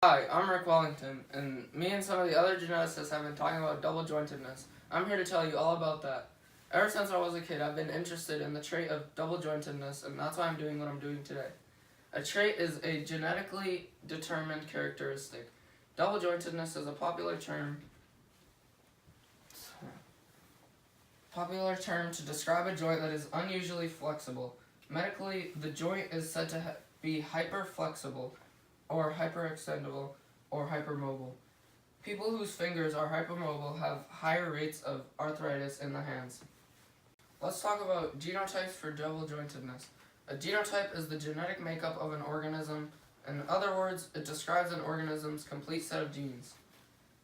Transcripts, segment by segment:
Hi, I'm Rick Wellington, and me and some of the other geneticists have been talking about double jointedness. I'm here to tell you all about that. Ever since I was a kid, I've been interested in the trait of double jointedness, and that's why I'm doing what I'm doing today. A trait is a genetically determined characteristic. Double jointedness is a popular term to describe a joint that is unusually flexible. Medically, the joint is said to be hyperflexible, or hyperextendable, or hypermobile. People whose fingers are hypermobile have higher rates of arthritis in the hands. Let's talk about genotypes for double jointedness. A genotype is the genetic makeup of an organism. In other words, it describes an organism's complete set of genes.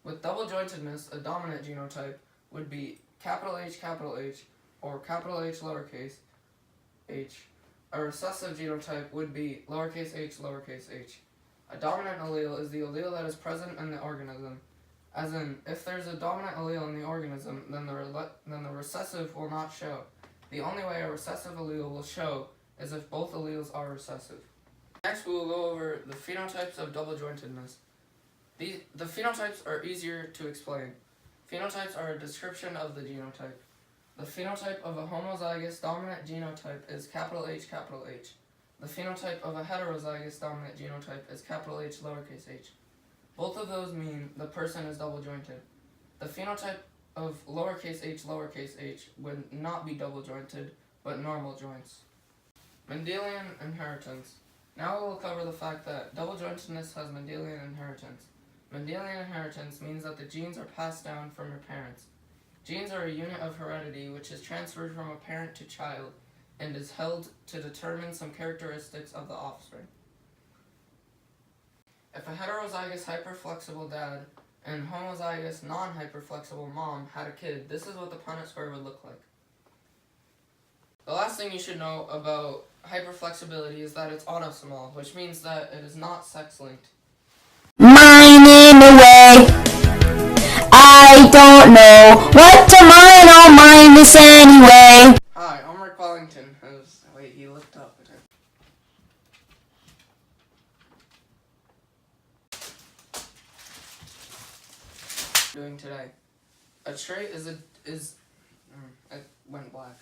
With double jointedness, a dominant genotype would be H, or H lowercase h. A recessive genotype would be lowercase h. A dominant allele is the allele that is present in the organism. As in, if there's a dominant allele in the organism, then the recessive will not show. The only way a recessive allele will show is if both alleles are recessive. Next, we will go over the phenotypes of double jointedness. The phenotypes are easier to explain. Phenotypes are a description of the genotype. The phenotype of a homozygous dominant genotype is H. The phenotype of a heterozygous dominant genotype is H lowercase h. Both of those mean the person is double jointed. The phenotype of lowercase h would not be double jointed, but normal joints. Mendelian inheritance. Now we will cover the fact that double jointedness has Mendelian inheritance. Mendelian inheritance means that the genes are passed down from your parents. Genes are a unit of heredity which is transferred from a parent to child and is held to determine some characteristics of the offspring. If a heterozygous hyperflexible dad and homozygous non-hyperflexible mom had a kid, this is what the Punnett square would look like. The last thing you should know about hyperflexibility is that it's autosomal, which means that it is not sex-linked. Mine in a way. I don't know what to mine, I'll mine this anyway. Hi, I'm Rick Wellington. Wait, he looked up. Doing today. A trait it went black.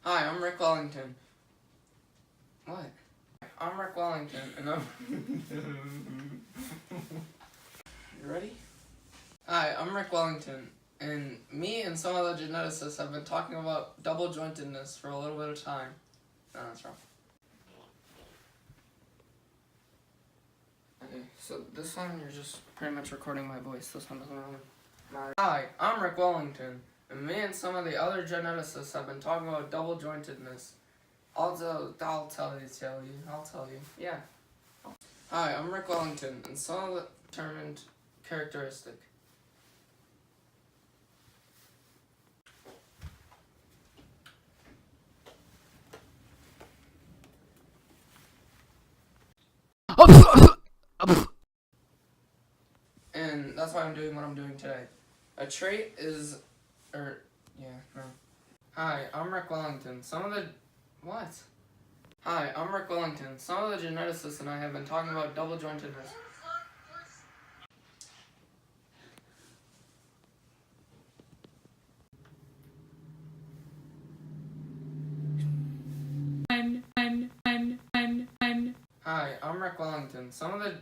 Hi, I'm Rick Wellington. What? I'm Rick Wellington, and I'm... You ready? Hi, I'm Rick Wellington, and me and some other geneticists have been talking about double jointedness for a little bit of time. No, that's wrong. Okay, so this one you're just pretty much recording my voice. This one doesn't really matter. Hi, I'm Rick Wellington, and me and some of the other geneticists have been talking about double jointedness. I'll tell you. Yeah. Hi, I'm Rick Wellington, and some of the determined characteristic. And that's why I'm doing what I'm doing today. A trait is, Hi, I'm Rick Wellington. Hi, I'm Rick Wellington. Some of the geneticists and I have been talking about double jointedness. Hi, I'm Rick Wellington. Some of the